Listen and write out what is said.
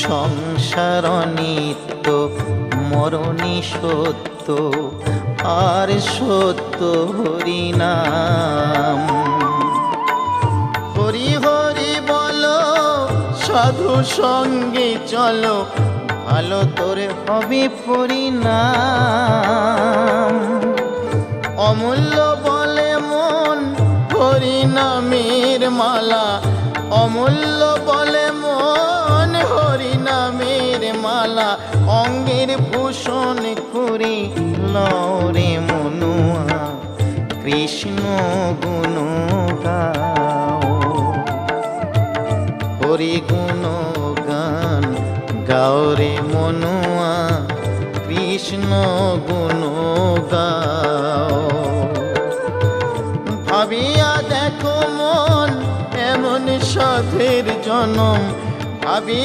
সংসার নিত্য মরণী সত্য, আর সত্য হরিনাম। হরি হরি বলো, সাধু সঙ্গে চলো, ভালো তোর হবে পরিণাম। অমূল্য বলে মন হরিনামের মালা, অমূল্য বলে মন হরিনামের মালা, অঙ্গের ভূষণ করে লরে মনুয়া, কৃষ্ণ গুণ গাও। হরি গুণ গান গাও রে মনুয়া, কৃষ্ণ গুণ গাও। ভাবিয়া দেখো মন এমন সাধের জনম, ভাবি